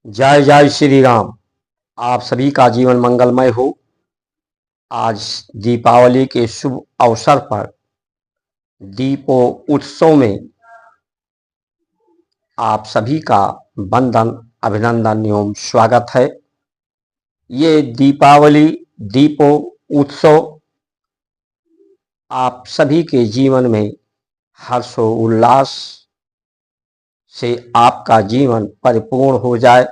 जय जय श्री राम। आप सभी का जीवन मंगलमय हो। आज दीपावली के शुभ अवसर पर दीपो उत्सव में आप सभी का वंदन, अभिनंदन एवं स्वागत है। ये दीपावली दीपो उत्सव आप सभी के जीवन में हर्षो उल्लास से आपका जीवन परिपूर्ण हो जाए।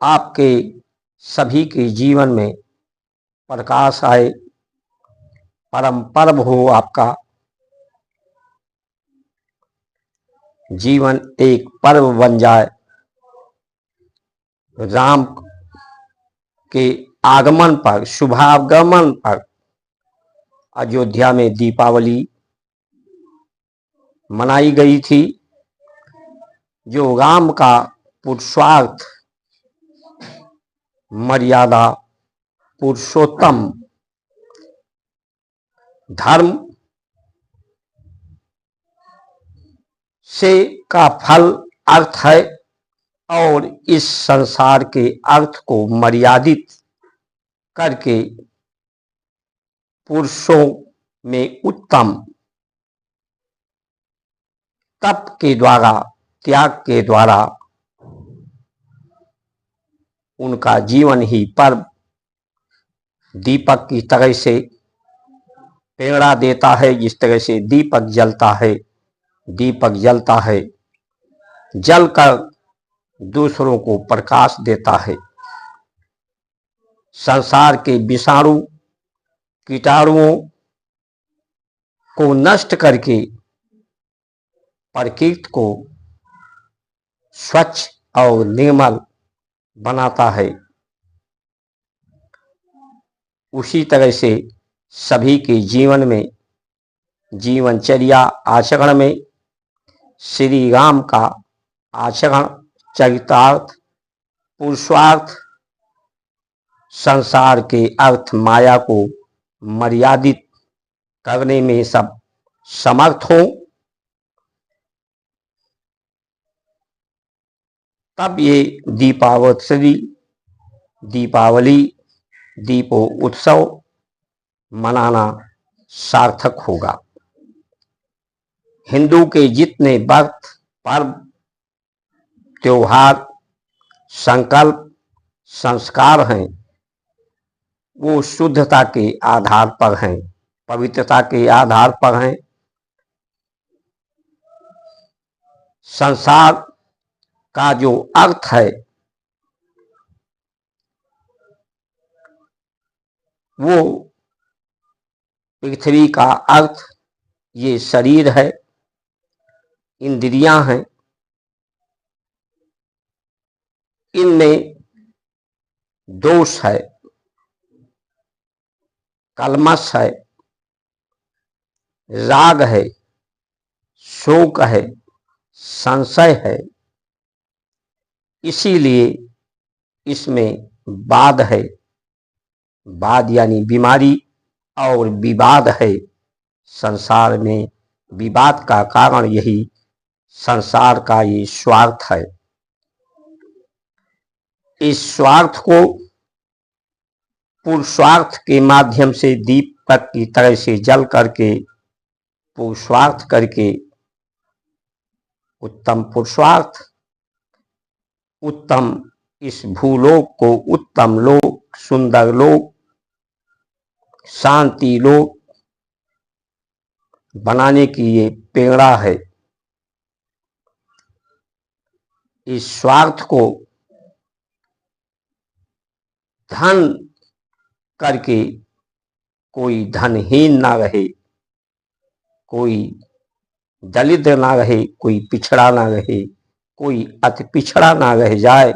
आपके सभी के जीवन में प्रकाश आए, परम पर्व हो, आपका जीवन एक पर्व बन जाए। राम के आगमन पर, शुभागमन पर अयोध्या में दीपावली मनाई गई थी। जो राम का पुरुषार्थ, मर्यादा, पुरुषोत्तम धर्म से का फल अर्थ है और इस संसार के अर्थ को मर्यादित करके पुरुषों में उत्तम तप के द्वारा, त्याग के द्वारा उनका जीवन ही पर्व दीपक की तरह से प्रेरणा देता है। जिस तरह से दीपक जलता है, जलकर दूसरों को प्रकाश देता है। संसार के विषाणु कीटाणुओं को नष्ट करके प्रकृति को स्वच्छ और निर्मल बनाता है। उसी तरह से सभी के जीवन में, जीवनचर्या आचरण में श्री राम का आचरण, चरितार्थ, पुरुषार्थ, संसार के अर्थ माया को मर्यादित करने में सब समर्थ हो, तब ये दीपावली दीपो उत्सव मनाना सार्थक होगा। हिंदू के जितने व्रत, पर्व, त्योहार, संकल्प, संस्कार हैं, वो शुद्धता के आधार पर हैं, पवित्रता के आधार पर हैं। संसार का जो अर्थ है वो पृथ्वी का अर्थ ये शरीर है, इंद्रियां हैं, इनमें दोष है, कलमश है, राग है, शोक है, संशय है। इसीलिए इसमें वाद है, वाद यानी बीमारी, और विवाद है। संसार में विवाद का कारण यही संसार का ये स्वार्थ है। इस स्वार्थ को पुरुषार्थ के माध्यम से दीपक की तरह से जल करके, पुरुषार्थ करके, उत्तम पुरुषार्थ, उत्तम इस भूलोक को उत्तम लोक, सुंदर लोक, शांति लोक बनाने की ये प्रेरणा है। इस स्वार्थ को धन करके कोई धनहीन ना रहे, कोई दलित ना रहे, कोई पिछड़ा ना रहे, कोई अति पिछड़ा ना रह जाए।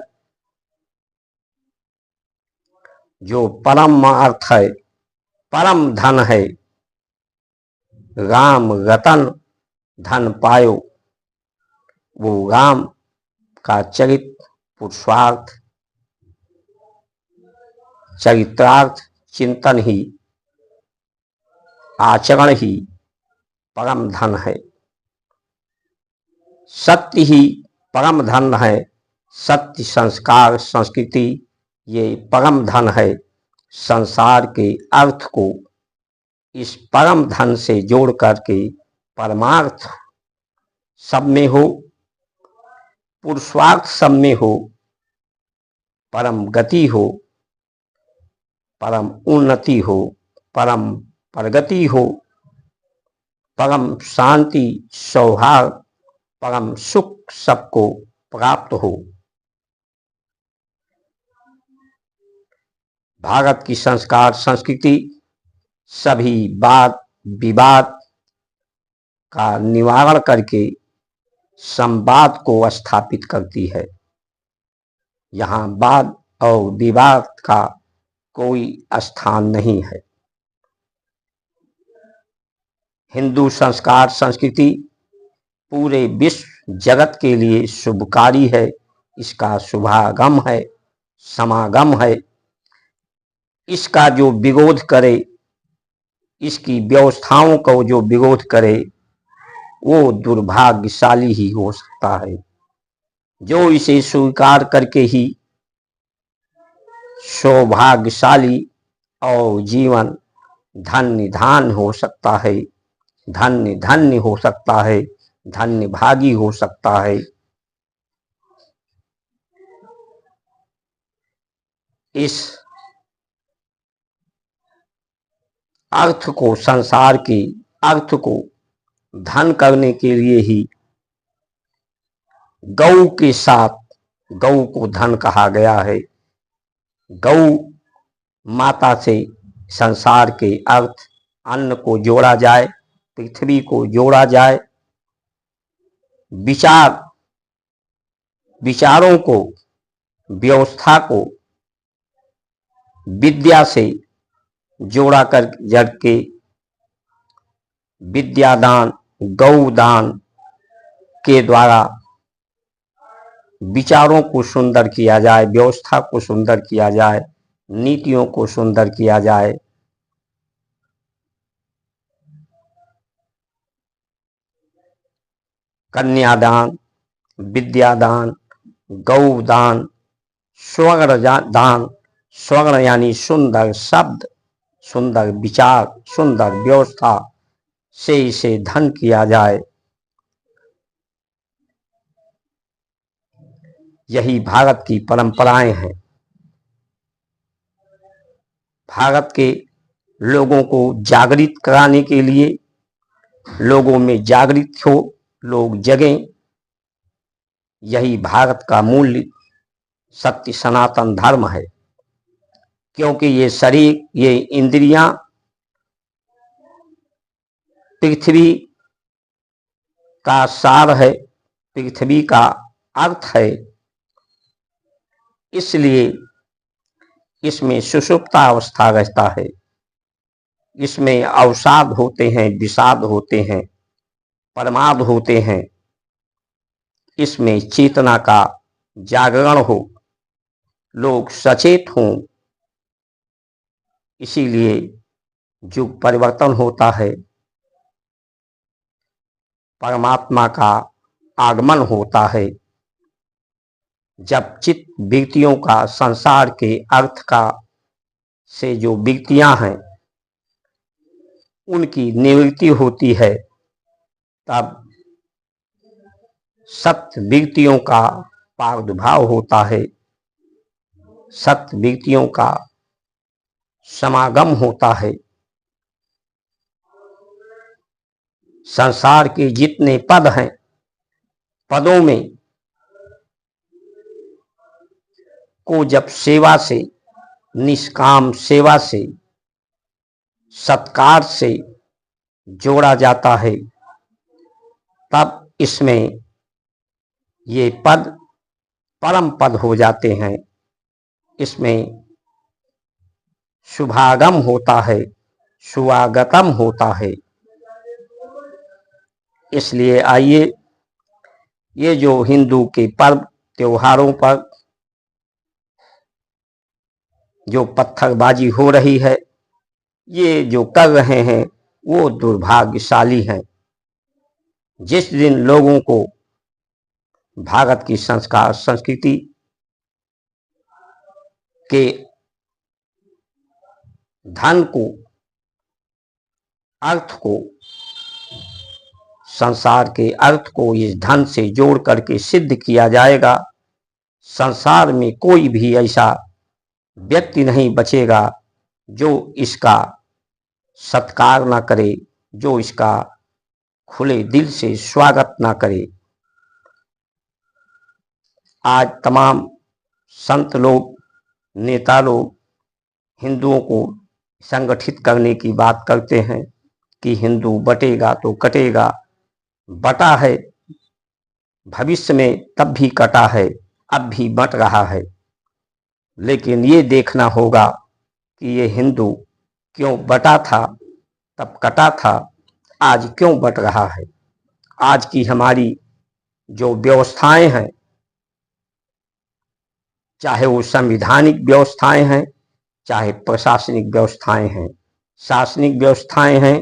जो परम अर्थ है, परम धन है, राम रतन धन पायो, वो राम का चरित्र, पुरुषार्थ, चरित्रार्थ, चिंतन ही, आचरण ही परम धन है। सत्य ही परम धन है, सत्य, संस्कार, संस्कृति ये परम धन है। संसार के अर्थ को इस परम धन से जोड़ करके परमार्थ सब में हो, पुरुषार्थ सब में हो, परम गति हो, परम उन्नति हो, परम प्रगति हो, परम शांति, सौहार्द, परम सुख सबको प्राप्त हो। भारत की संस्कार संस्कृति सभी वाद विवाद का निवारण करके संवाद को स्थापित करती है। यहाँ वाद और विवाद का कोई स्थान नहीं है। हिंदू संस्कार संस्कृति पूरे विश्व जगत के लिए शुभकारी है। इसका शुभागम है, समागम है। इसका जो विरोध करे, इसकी व्यवस्थाओं को जो विरोध करे, वो दुर्भाग्यशाली ही हो सकता है। जो इसे स्वीकार करके ही सौभाग्यशाली और जीवन धन्य धान्य हो सकता है, धन्य धन्य हो सकता है, धन्य भागी हो सकता है। इस अर्थ को, संसार के अर्थ को धन करने के लिए ही गौ के साथ, गौ को धन कहा गया है। गौ माता से संसार के अर्थ, अन्न को जोड़ा जाए, पृथ्वी को जोड़ा जाए, विचारों को, व्यवस्था को विद्या से जोड़ा कर जड़ के विद्यादान, गौदान के द्वारा विचारों को सुंदर किया जाए, व्यवस्था को सुंदर किया जाए, नीतियों को सुंदर किया जाए। कन्यादान, विद्यादान, गौदान, स्वर्ण दान, स्वर्ण यानी सुंदर शब्द, सुंदर विचार, सुंदर व्यवस्था से इसे धन किया जाए। यही भारत की परंपराएं हैं। भारत के लोगों को जागृत कराने के लिए, लोगों में जागृत हो, लोग जगें, यही भारत का मूल्य सत्य सनातन धर्म है। क्योंकि ये शरीर, ये इंद्रियां पृथ्वी का सार है, पृथ्वी का अर्थ है। इसलिए इसमें सुषुप्ता अवस्था रहता है, इसमें अवसाद होते हैं, विषाद होते हैं, प्रमाद होते हैं। इसमें चेतना का जागरण हो, लोग सचेत हों। इसीलिए युग परिवर्तन होता है, परमात्मा का आगमन होता है। जब चित्त वृत्तियों का, संसार के अर्थ का से जो वृत्तियां हैं उनकी निवृत्ति होती है, तब सत्य वृत्तियों का प्रादुर्भाव होता है, सत्य वृत्तियों का समागम होता है। संसार के जितने पद हैं, पदों में को जब सेवा से, निष्काम सेवा से, सत्कार से जोड़ा जाता है, तब इसमें ये पद परम पद हो जाते हैं। इसमें शुभागम होता है, स्वागतम होता है। इसलिए आइए, ये जो हिंदू के पर्व त्योहारों पर जो पत्थरबाजी हो रही है, ये जो कर रहे हैं वो दुर्भाग्यशाली हैं। जिस दिन लोगों को भारत की संस्कार संस्कृति के धन को, अर्थ को, संसार के अर्थ को इस धन से जोड़ करके सिद्ध किया जाएगा, संसार में कोई भी ऐसा व्यक्ति नहीं बचेगा जो इसका सत्कार ना करे, जो इसका खुले दिल से स्वागत ना करे। आज तमाम संत लोग, नेता लोग हिंदुओं को संगठित करने की बात करते हैं कि हिंदू बटेगा तो कटेगा। बटा है, भविष्य में तब भी कटा है, अब भी बट रहा है, लेकिन ये देखना होगा कि ये हिंदू क्यों बटा था, तब कटा था, आज क्यों बट रहा है। आज की हमारी जो व्यवस्थाएं हैं, चाहे वो संविधानिक व्यवस्थाएं हैं, चाहे प्रशासनिक व्यवस्थाएं हैं, शासनिक व्यवस्थाएं हैं,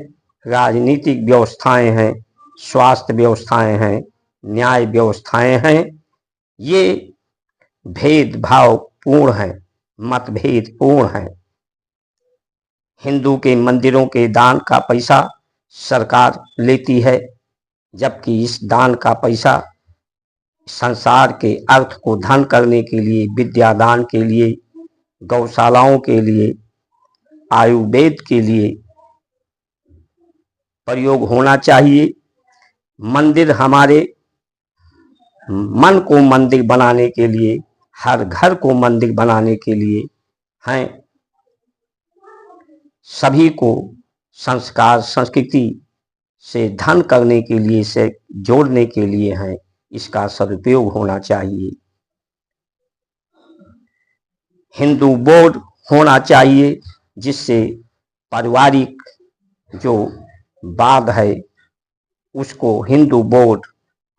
राजनीतिक व्यवस्थाएं हैं, स्वास्थ्य व्यवस्थाएं हैं, न्याय व्यवस्थाएं हैं, ये भेदभाव पूर्ण है, मतभेद पूर्ण है। हिंदू के मंदिरों के दान का पैसा सरकार लेती है, जबकि इस दान का पैसा संसार के अर्थ को धन करने के लिए, विद्यादान के लिए, गौशालाओं के लिए, आयुर्वेद के लिए प्रयोग होना चाहिए। मंदिर हमारे मन को मंदिर बनाने के लिए, हर घर को मंदिर बनाने के लिए हैं। सभी को संस्कार संस्कृति से धन करने के लिए, से जोड़ने के लिए हैं। इसका सदुपयोग होना चाहिए। हिंदू बोर्ड होना चाहिए, जिससे पारिवारिक जो वाद है उसको हिंदू बोर्ड,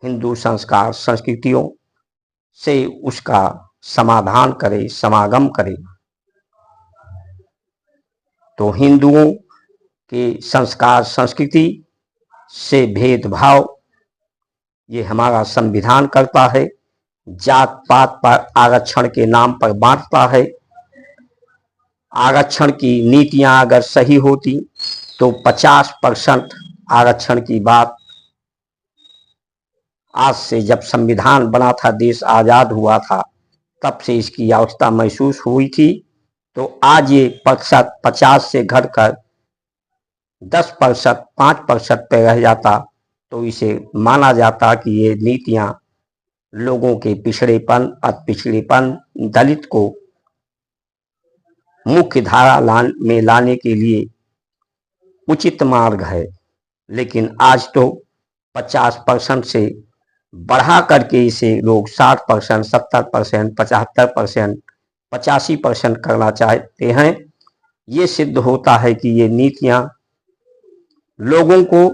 हिंदू संस्कार संस्कृतियों से उसका समाधान करे, समागम करे। तो हिंदुओं के संस्कार संस्कृति से भेदभाव ये हमारा संविधान करता है, जात पात पर आरक्षण के नाम पर बांटता है। आरक्षण की नीतियां अगर सही होती तो 50% आरक्षण की बात आज से, जब संविधान बना था, देश आजाद हुआ था, तब से इसकी आवश्यकता महसूस हुई थी। तो आज ये प्रतिशत 50 से घटकर 10%, 5% पे रह जाता तो इसे माना जाता कि ये नीतियां लोगों के पिछड़ेपन, अति पिछड़ेपन, दलित को मुख्य धारा में लाने के लिए उचित मार्ग है। लेकिन आज तो 50% से बढ़ा करके इसे लोग 60%, 70%, 75%, 85% करना चाहते हैं। ये सिद्ध होता है कि ये नीतियां लोगों को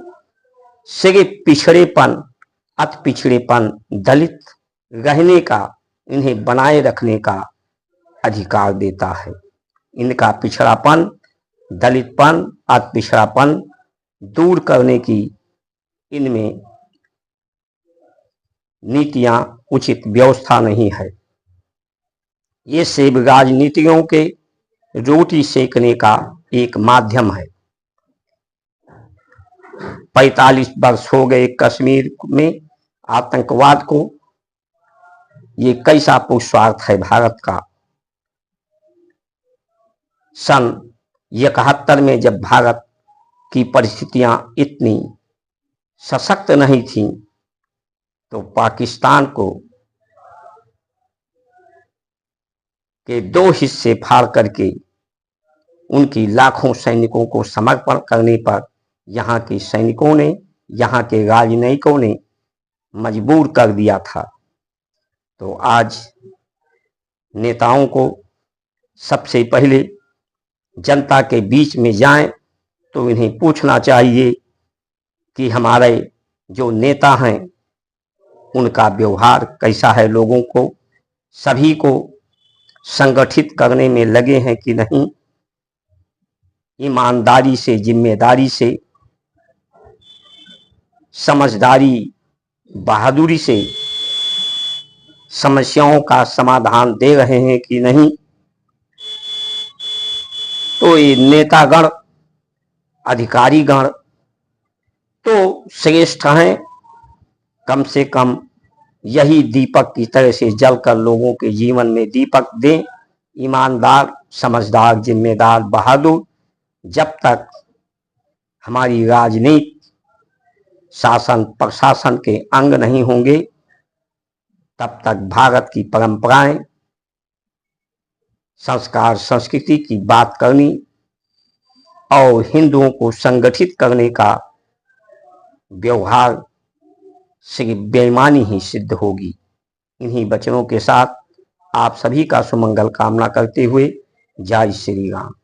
सिर्फ पिछड़ेपन, अति पिछड़ेपन, दलित रहने का, इन्हें बनाए रखने का अधिकार देता है। इनका पिछड़ापन, दलितपन, अति पिछड़ापन दूर करने की इनमें नीतियां, उचित व्यवस्था नहीं है। ये सिर्फ राजनीतियों के रोटी सेकने का एक माध्यम है। 45 वर्ष हो गए कश्मीर में आतंकवाद को। ये कैसा पुरुषार्थ है भारत का। सन 71 में जब भारत की परिस्थितियां इतनी सशक्त नहीं थी, तो पाकिस्तान को के 2 हिस्से फाड़ करके उनकी लाखों सैनिकों को समर्पण करने पर यहाँ के सैनिकों ने, यहाँ के राजनयिकों ने मजबूर कर दिया था। तो आज नेताओं को सबसे पहले जनता के बीच में जाएं तो इन्हें पूछना चाहिए कि हमारे जो नेता हैं उनका व्यवहार कैसा है, लोगों को, सभी को संगठित करने में लगे हैं कि नहीं, ईमानदारी से, जिम्मेदारी से, समझदारी, बहादुरी से समस्याओं का समाधान दे रहे हैं कि नहीं। तो ये नेतागण, अधिकारीगण तो श्रेष्ठ हैं, कम से कम यही दीपक की तरह से जलकर लोगों के जीवन में दीपक दें। ईमानदार, समझदार, जिम्मेदार, बहादुर। जब तक हमारी राजनीति, शासन प्रशासन के अंग नहीं होंगे, तब तक भारत की परंपराएं, संस्कार, संस्कृति की बात करनी और हिंदुओं को संगठित करने का व्यवहार सिर्फ बेईमानी ही सिद्ध होगी। इन्हीं वचनों के साथ आप सभी का सुमंगल कामना करते हुए जय श्री राम।